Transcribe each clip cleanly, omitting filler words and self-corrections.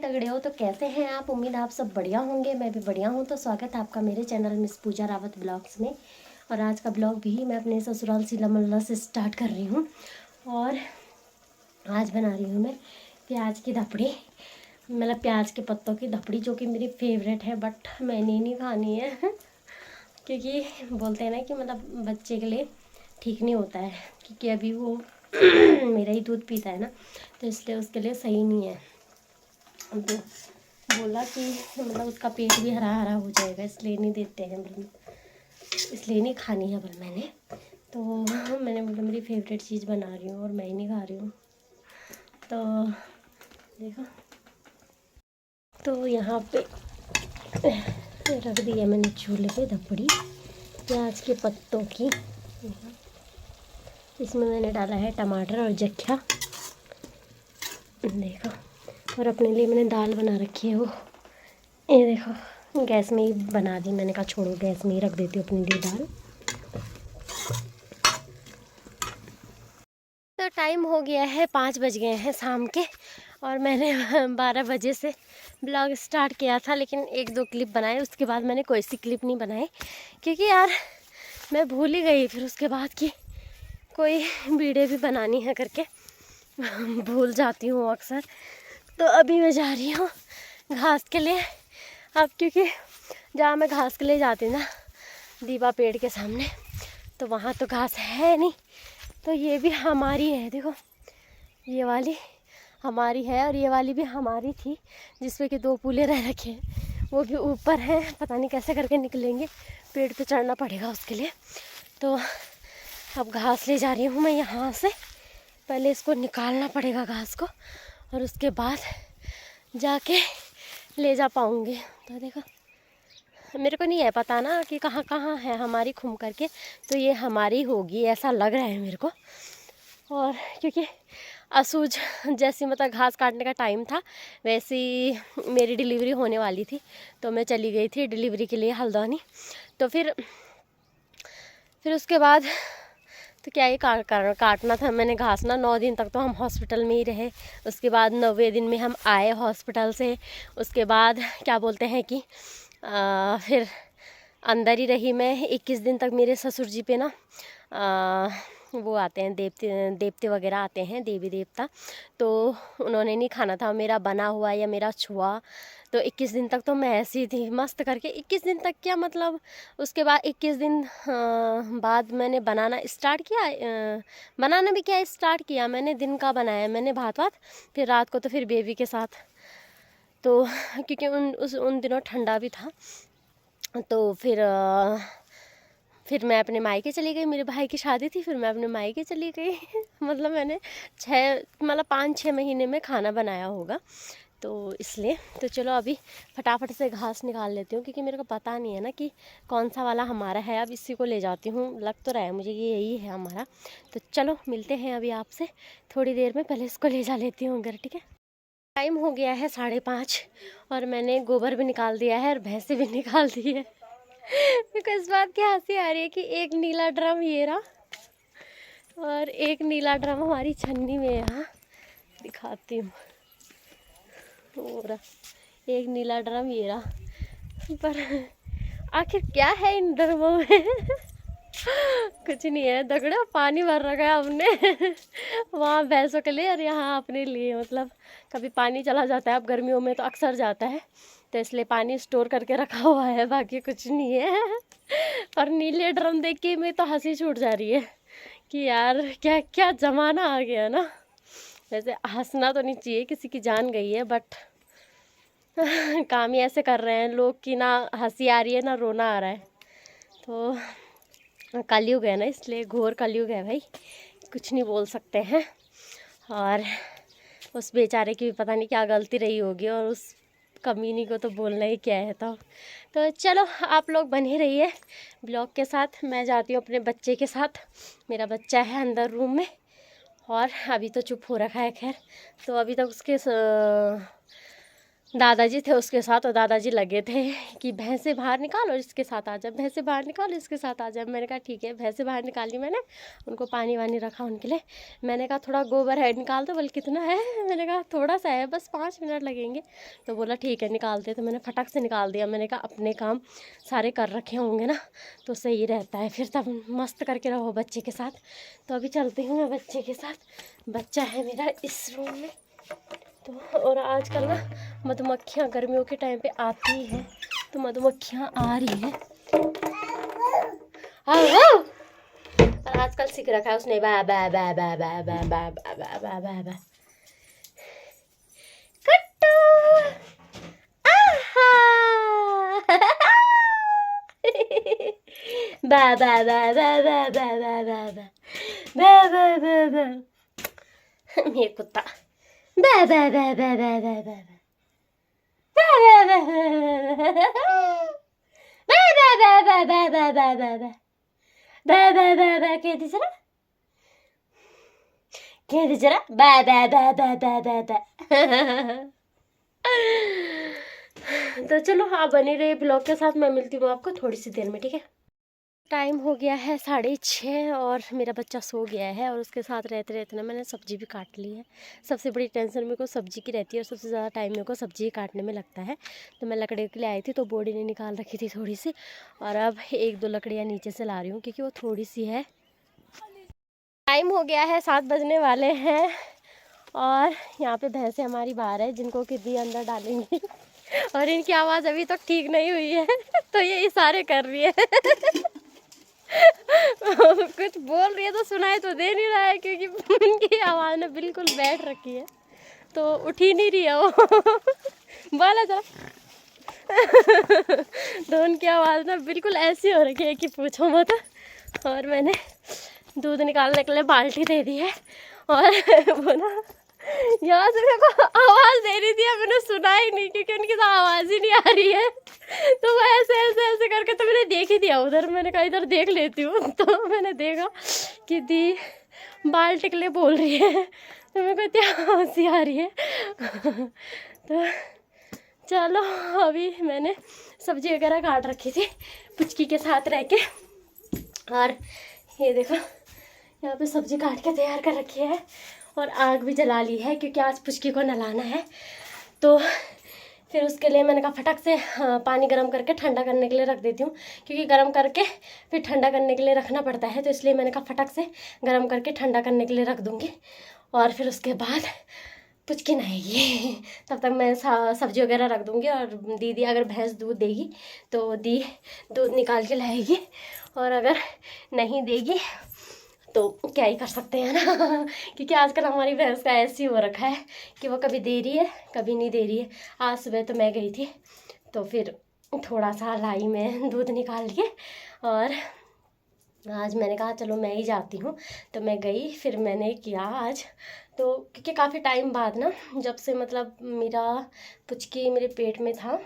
तगड़े हो। तो कैसे हैं आप? उम्मीद आप सब बढ़िया होंगे। मैं भी बढ़िया हूँ। तो स्वागत है आपका मेरे चैनल मिस पूजा रावत ब्लॉग्स में। और आज का ब्लॉग भी मैं अपने ससुराल सीला मल्ला से स्टार्ट कर रही हूँ। और आज बना रही हूँ मैं प्याज की धपड़ी, मतलब प्याज के पत्तों की धपड़ी, जो कि मेरी फेवरेट है। बट मैंने नहीं खानी है क्योंकि बोलते हैं ना कि मतलब बच्चे के लिए ठीक नहीं होता है, क्योंकि अभी वो मेरा ही दूध पीता है ना, तो इसलिए उसके लिए सही नहीं है। तो बोला कि मतलब उसका पेट भी हरा हरा हो जाएगा, इसलिए नहीं देते हैं, इसलिए नहीं खानी है। पर मैंने मैंने मतलब मेरी फेवरेट चीज़ बना रही हूँ और मैं ही नहीं खा रही हूँ। तो देखो, तो यहाँ पे रख दिया मैंने चूल्हे पे धपड़ी प्याज के पत्तों की। इसमें मैंने डाला है टमाटर और जख्या, देखो। और अपने लिए मैंने दाल बना रखी है, वो ये देखो, गैस में ही बना दी मैंने। कहा छोड़ो, गैस में ही रख देती हूँ अपने लिए दाल। तो टाइम हो गया है, 5 बज गए हैं शाम के, और मैंने 12 बजे से ब्लॉग स्टार्ट किया था, लेकिन 1-2 क्लिप बनाए। उसके बाद मैंने कोई सी क्लिप नहीं बनाई, क्योंकि यार मैं भूल ही गई फिर उसके बाद कि कोई वीडियो भी बनानी है करके भूल जाती हूँ अक्सर। तो अभी मैं जा रही हूँ घास के लिए। अब क्योंकि जहाँ मैं घास के लिए जाती हूँ ना, दीवा पेड़ के सामने, तो वहाँ तो घास है नहीं। तो ये भी हमारी है, देखो, ये वाली हमारी है और ये वाली भी हमारी थी, जिसमें कि 2 पूले रह रखे हैं। वो भी ऊपर हैं, पता नहीं कैसे करके निकलेंगे, पेड़ पे चढ़ना पड़ेगा उसके लिए। तो अब घास ले जा रही हूँ मैं यहाँ से। पहले इसको निकालना पड़ेगा घास को, और उसके बाद जाके ले जा पाऊँगी। तो देखो, मेरे को नहीं है पता ना कि कहाँ कहाँ है हमारी घूम करके, तो ये हमारी होगी ऐसा लग रहा है मेरे को। और क्योंकि असूज जैसी मतलब घास काटने का टाइम था, वैसी मेरी डिलीवरी होने वाली थी, तो मैं चली गई थी डिलीवरी के लिए हल्द्वानी। तो फिर उसके बाद तो क्या ही काटना था मैंने घास ना। 9 दिन तक तो हम हॉस्पिटल में ही रहे। उसके बाद 9वें दिन में हम आए हॉस्पिटल से। उसके बाद क्या बोलते हैं कि फिर अंदर ही रही मैं 21 दिन तक। मेरे ससुर जी पे ना वो आते हैं, देवते वगैरह आते हैं, देवी देवता, तो उन्होंने नहीं खाना था मेरा बना हुआ या मेरा छुआ। तो 21 दिन तक तो मैं ऐसी थी मस्त करके। 21 दिन तक क्या मतलब, उसके बाद 21 दिन बाद मैंने बनाना स्टार्ट किया। बनाना भी क्या स्टार्ट किया मैंने, दिन का बनाया मैंने भात, फिर रात को तो फिर बेबी के साथ। तो क्योंकि उन दिनों ठंडा भी था, तो फिर मैं अपने मायके चली गई। मेरे भाई की शादी थी, फिर मैं अपने मायके चली गई मतलब मैंने 5-6 महीने में खाना बनाया होगा, तो इसलिए। तो चलो अभी फटाफट से घास निकाल लेती हूँ, क्योंकि मेरे को पता नहीं है ना कि कौन सा वाला हमारा है। अब इसी को ले जाती हूँ, लग तो रहा है मुझे कि यही है हमारा। तो चलो मिलते हैं अभी आपसे थोड़ी देर में। पहले इसको ले जा लेती हूँ घर, ठीक है। टाइम हो गया है 5:30, और मैंने गोबर भी निकाल दिया है और भैंसे भी निकाल दी है। मेरे को इस बात की हंसी आ रही है कि एक नीला ड्रम ये रहा, और एक नीला ड्रम हमारी छन्नी में है। यहाँ दिखाती हूँ, और एक नीला ड्रम ये रहा। पर आखिर क्या है इन ड्रमों में कुछ नहीं है, दगड़ा पानी भर रखा है हमने वहाँ भैंसों के लिए और यहाँ अपने लिए। मतलब कभी पानी चला जाता है, अब गर्मियों में तो अक्सर जाता है, तो इसलिए पानी स्टोर करके रखा हुआ है, बाकी कुछ नहीं है और नीले ड्रम देख के मैं तो हंसी छूट जा रही है कि यार क्या क्या ज़माना आ गया ना। वैसे हंसना तो नहीं चाहिए, किसी की जान गई है, बट काम ही ऐसे कर रहे हैं लोग कि ना हंसी आ रही है ना रोना आ रहा है। तो कलयुग है ना, इसलिए घोर कलयुग है भाई, कुछ नहीं बोल सकते हैं। और उस बेचारे की भी पता नहीं क्या गलती रही होगी, और उस कमीनी को तो बोलना ही क्या है। तो चलो आप लोग बने रहिए ब्लॉग के साथ। मैं जाती हूँ अपने बच्चे के साथ, मेरा बच्चा है अंदर रूम में, और अभी तो चुप हो रखा है। खैर, तो अभी तक उसके दादाजी थे उसके साथ, और दादाजी लगे थे कि भैंसे बाहर निकालो इसके साथ आ जा, भैंसे बाहर निकालो इसके साथ आ जा। मैंने कहा ठीक है, भैंसे बाहर निकाली मैंने, उनको पानी वानी रखा उनके लिए। मैंने कहा थोड़ा गोबर है निकाल दो, बोले कितना है, मैंने कहा थोड़ा सा है, बस 5 मिनट लगेंगे। तो बोला ठीक है निकालते। तो मैंने फटक से निकाल दिया। मैंने कहा अपने काम सारे कर रखे होंगे ना तो सही रहता है, फिर तब मस्त करके रहो बच्चे के साथ। तो अभी चलती हूँ मैं बच्चे के साथ, बच्चा है मेरा इस रूम में। तो और आजकल ना मधुमक्खियाँ गर्मियों के टाइम पे आती हैं, तो मधुमक्खियाँ आ रही हैं। और आजकल सीख रखा है उसने, बा बा बा बा बा बा बा बा बा बा बा बा। कट्टू आहा बा बा बा बा बा बा बा बा बा बा बा बा। मेरे कुत्ता बा बा बा बा बा बा बा बा तो चलो आप बने रहिए ब्लॉग के साथ, मैं मिलती हूँ आपको थोड़ी सी देर में, ठीक है। टाइम हो गया है 6:30 और मेरा बच्चा सो गया है, और उसके साथ रहते रहते ना मैंने सब्ज़ी भी काट ली है। सबसे बड़ी टेंशन मेरे को सब्ज़ी की रहती है, और सबसे ज़्यादा टाइम मेरे को सब्ज़ी ही काटने में लगता है। तो मैं लकड़ी के लिए आई थी, तो बोड़ी ने निकाल रखी थी थोड़ी सी, और अब 1-2 लकड़ियाँ नीचे से ला रही हूँ क्योंकि वो थोड़ी सी है। टाइम हो गया है 7 बजने वाले हैं, और यहाँ पे भैंसें हमारी बाहर है जिनको किड्डी अंदर डालेंगी, और इनकी आवाज़ अभी तक ठीक नहीं हुई है तो ये इशारे कर रही है कुछ बोल रही है तो सुनाई तो दे नहीं रहा है, क्योंकि उनकी आवाज़ ना बिल्कुल बैठ रखी है, तो उठ ही नहीं रही है वो बोला जा तो उनकी आवाज़ ना बिल्कुल ऐसी हो रखी है कि पूछो मत। और मैंने दूध निकालने के लिए बाल्टी दे दी है, और वो ना यहाँ से मेरे को आवाज़ दे रही थी, मैंने सुना ही नहीं क्योंकि उनकी तो आवाज़ ही नहीं आ रही है। तो वो ऐसे ऐसे ऐसे करके तो मैंने देख ही दिया उधर, मैंने कहा इधर देख लेती हूँ। तो मैंने देखा कि दी बाल्टी के लिए बोल रही है, तो मेरे को इतनी हंसी आ रही है। तो चलो अभी मैंने सब्ज़ी वगैरह काट रखी थी पुचकी के साथ रह के, और ये देखो यहाँ पे सब्ज़ी काट के तैयार कर रखी है, और आग भी जला ली है क्योंकि आज पुचकी को नहलाना है। तो फिर उसके लिए मैंने कहा फटक से पानी गर्म करके ठंडा करने के लिए रख देती हूँ, क्योंकि गर्म करके फिर ठंडा करने के लिए रखना पड़ता है। तो इसलिए मैंने कहा फटक से गर्म करके ठंडा करने के लिए रख दूँगी, और फिर उसके बाद पुचकी नहाएगी। तब तक मैं सब्ज़ी वगैरह रख दूँगी, और दीदी अगर भैंस दूध देगी तो दी दूध निकाल के लाएगी, और अगर नहीं देगी तो क्या ही कर सकते हैं ना क्योंकि आजकल हमारी भैंस का ऐसी हो रखा है कि वो कभी दे रही है कभी नहीं दे रही है। आज सुबह तो मैं गई थी, तो फिर थोड़ा सा लाई में दूध निकाल लिए, और आज मैंने कहा चलो मैं ही जाती हूँ, तो मैं गई, फिर मैंने किया आज। तो क्योंकि काफ़ी टाइम बाद ना, जब से मतलब मेरा पुचकी मेरे पेट में था,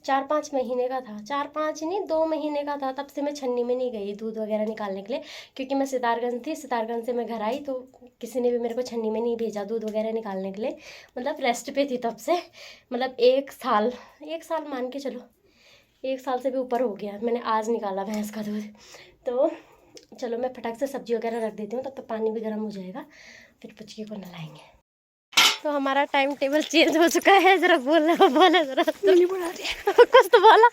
4-5 महीने का था, 4-5 नहीं 2 महीने का था, तब से मैं छन्नी में नहीं गई दूध वगैरह निकालने के लिए, क्योंकि मैं सितारगंज थी। सितारगंज से मैं घर आई तो किसी ने भी मेरे को छन्नी में नहीं भेजा दूध वगैरह निकालने के लिए, मतलब रेस्ट पे थी तब से। मतलब 1 साल मान के चलो, 1 साल से भी ऊपर हो गया। मैंने आज निकाला भैंस का दूध। तो चलो मैं फटाक से सब्ज़ी वगैरह रख देती हूँ, तब तक पानी भी गर्म हो जाएगा, फिर पुचकी को नहलाएंगे। तो हमारा टाइम टेबल चेंज हो चुका है। ज़रा बोला ज़रा तो नहीं बोला कुछ तो बोला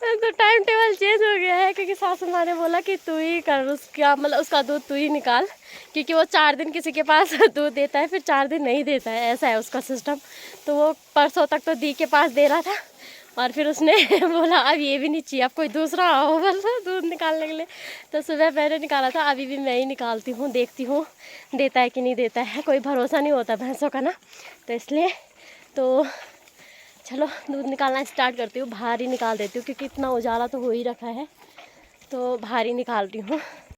तो टाइम टेबल चेंज हो गया है, क्योंकि सासू माँ ने बोला कि तू ही कर उसका, मतलब उसका दूध तू ही निकाल, क्योंकि वो 4 दिन किसी के पास दूध देता है, फिर 4 दिन नहीं देता है, ऐसा है उसका सिस्टम। तो वो परसों तक तो दी के पास दे रहा था, और फिर उसने बोला अब ये भी नहीं चाहिए, अब कोई दूसरा आओ बोला दूध निकालने के लिए। तो सुबह मैंने निकाला था, अभी भी मैं ही निकालती हूँ, देखती हूँ देता है कि नहीं देता है, कोई भरोसा नहीं होता भैंसों का ना, तो इसलिए। तो चलो दूध निकालना स्टार्ट करती हूँ, बाहर ही निकाल देती हूँ क्योंकि इतना उजाला तो हो ही रखा है, तो बाहर ही निकाल रही हूँ।